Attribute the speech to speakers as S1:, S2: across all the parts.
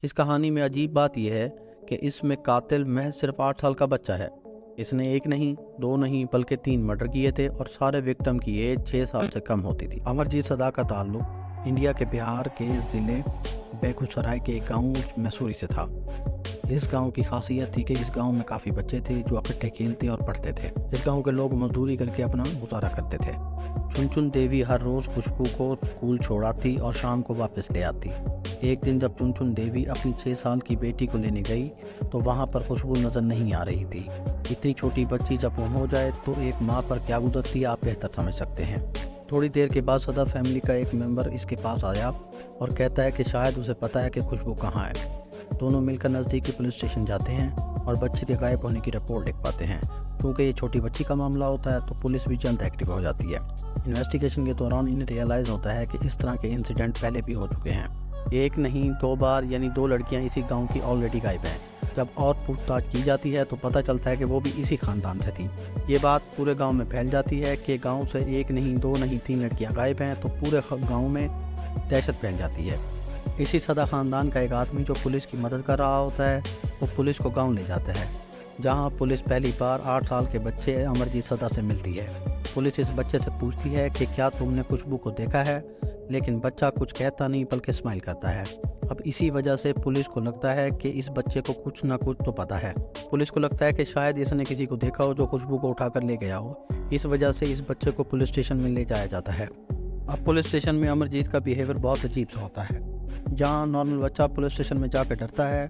S1: इस कहानी में अजीब बात यह है कि इसमें कातिल महज सिर्फ 8 साल का बच्चा है। इसने एक नहीं, दो नहीं, बल्कि 3 मर्डर किए थे और सारे विक्टिम की एज 6 साल से कम होती थी। अमरजीत सदा का ताल्लुक इंडिया के बिहार के ज़िले बेगूसराय के एक गाँव मैसूरी से था। इस गांव की खासियत थी कि इस गांव में काफ़ी बच्चे थे जो इकट्ठे खेलते और पढ़ते थे। इस गांव के लोग मजदूरी करके अपना गुजारा करते थे। चुनचुन देवी हर रोज़ खुशबू को स्कूल छोड़ाती और शाम को वापस ले आती। एक दिन जब चुनचुन देवी अपनी 6 साल की बेटी को लेने गई तो वहाँ पर खुशबू नज़र नहीं आ रही थी। इतनी छोटी बच्ची जब गुम हो जाए तो एक माँ पर क्या गुजरती है आप बेहतर समझ सकते हैं। थोड़ी देर के बाद सदा फैमिली का एक मेंबर इसके पास आया और कहता है कि शायद उसे पता है कि खुशबू कहाँ है। दोनों मिलकर नज़दीकी पुलिस स्टेशन जाते हैं और बच्चे के गायब होने की रिपोर्ट लिख पाते हैं। क्योंकि ये छोटी बच्ची का मामला होता है तो पुलिस भी जल्द एक्टिव हो जाती है। इन्वेस्टिगेशन के दौरान इन्हें रियलाइज़ होता है कि इस तरह के इंसिडेंट पहले भी हो चुके हैं। एक नहीं 2 बार, यानी 2 लड़कियां इसी गांव की ऑलरेडी गायब हैं। जब और पूछताछ की जाती है तो पता चलता है कि वो भी इसी ख़ानदान से थी। ये बात पूरे गांव में फैल जाती है कि गांव से 1 नहीं 2 नहीं 3 लड़कियां गायब हैं, तो पूरे गांव में दहशत फैल जाती है। इसी सदा ख़ानदान का एक आदमी जो पुलिस की मदद कर रहा होता है वो पुलिस को गांव ले जाता है, जहां पुलिस पहली बार 8 साल के बच्चे अमरजीत सदा से मिलती है। पुलिस इस बच्चे से पूछती है कि क्या तुमने खुशबू को देखा है, लेकिन बच्चा कुछ कहता नहीं बल्कि स्माइल करता है। अब इसी वजह से पुलिस को लगता है कि इस बच्चे को कुछ ना कुछ तो पता है। पुलिस को लगता है कि शायद इसने किसी को देखा हो जो खुशबू को उठाकर ले गया हो। इस वजह से इस बच्चे को पुलिस स्टेशन में ले जाया जाता है। अब पुलिस स्टेशन में अमरजीत का बिहेवियर बहुत अजीब सा होता है। जहाँ नॉर्मल बच्चा पुलिस स्टेशन में जाकर डरता है,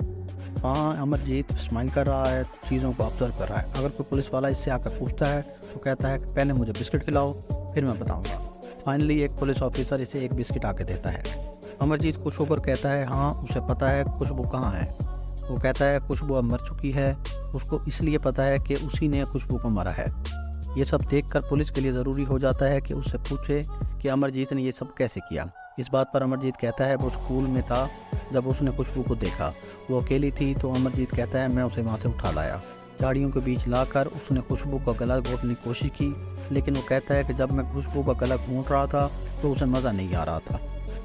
S1: वहाँ अमरजीत स्माइल कर रहा है, चीज़ों को ऑब्जर्व कर रहा है। अगर कोई पुलिस वाला इससे आकर पूछता है तो कहता है कि पहले मुझे बिस्किट खिलाओ फिर मैं बताऊँगा। फाइनली एक पुलिस ऑफिसर इसे एक बिस्किट आके देता है। अमरजीत खुश होकर कहता है हाँ उसे पता है खुशबू कहाँ है। वो कहता है खुशबू अब मर चुकी है, उसको इसलिए पता है कि उसी ने खुशबू को मारा है। ये सब देखकर पुलिस के लिए ज़रूरी हो जाता है कि उससे पूछे कि अमरजीत ने ये सब कैसे किया। इस बात पर अमरजीत कहता है वो स्कूल में था जब उसने खुशबू को देखा, वो अकेली थी, तो अमरजीत कहता है मैं उसे वहाँ से उठा लाया। झाड़ियों के बीच लाकर उसने खुशबू का गला घोंटने की कोशिश की, लेकिन वो कहता है कि जब मैं खुशबू का गला घोंट रहा था तो उसे मज़ा नहीं आ रहा था।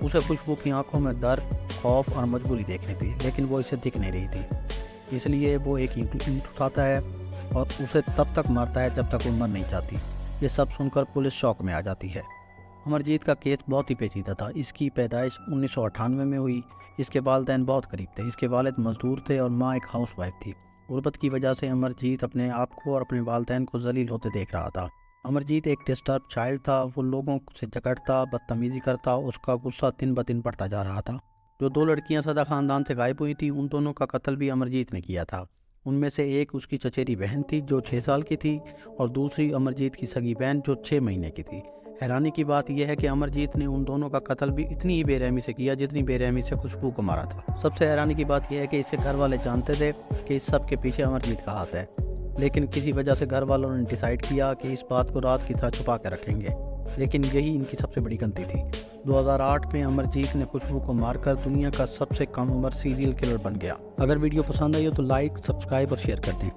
S1: उसे खुशबू की आंखों में दर्द, खौफ और मजबूरी देखनी थी, लेकिन वो इसे दिख नहीं रही थी। इसलिए वो एक ईंट उठाता है और उसे तब तक मारता है जब तक वो मर नहीं जाती। ये सब सुनकर पुलिस शौक में आ जाती है। अमरजीत का केस बहुत ही पेचीदा था। इसकी पैदाइश 1998 में हुई। इसके वालिदैन बहुत गरीब थे। इसके वालिद मजदूर थे और माँ एक हाउसवाइफ थी। गुर्बत की वजह से अमरजीत अपने आप को और अपने वालिदैन को जलील होते देख रहा था। अमरजीत एक डिस्टर्ब चाइल्ड था। वो लोगों से झगड़ता, बदतमीज़ी करता, उसका गुस्सा दिन ब दिन बढ़ता जा रहा था। जो 2 लड़कियां सदा ख़ानदान से गायब हुई थी उन दोनों का कत्ल भी अमरजीत ने किया था। उनमें से एक उसकी चचेरी बहन थी जो 6 साल की थी और दूसरी अमरजीत की सगी बहन जो 6 महीने की थी। हैरानी की बात यह है कि अमरजीत ने उन दोनों का कत्ल भी इतनी ही बेरहमी से किया जितनी बेरहमी से खुशबू को मारा था। सबसे हैरानी की बात यह है कि इसके घर वाले जानते थे कि इस सब के पीछे अमरजीत का हाथ है, लेकिन किसी वजह से घर वालों ने डिसाइड किया कि इस बात को रात की तरह छुपा कर रखेंगे। लेकिन यही इनकी सबसे बड़ी गलती थी। 2008 में अमरजीत ने खुशबू को मारकर दुनिया का सबसे कम उम्र सीरियल किलर बन गया। अगर वीडियो पसंद आई हो तो लाइक, सब्सक्राइब और शेयर कर दें।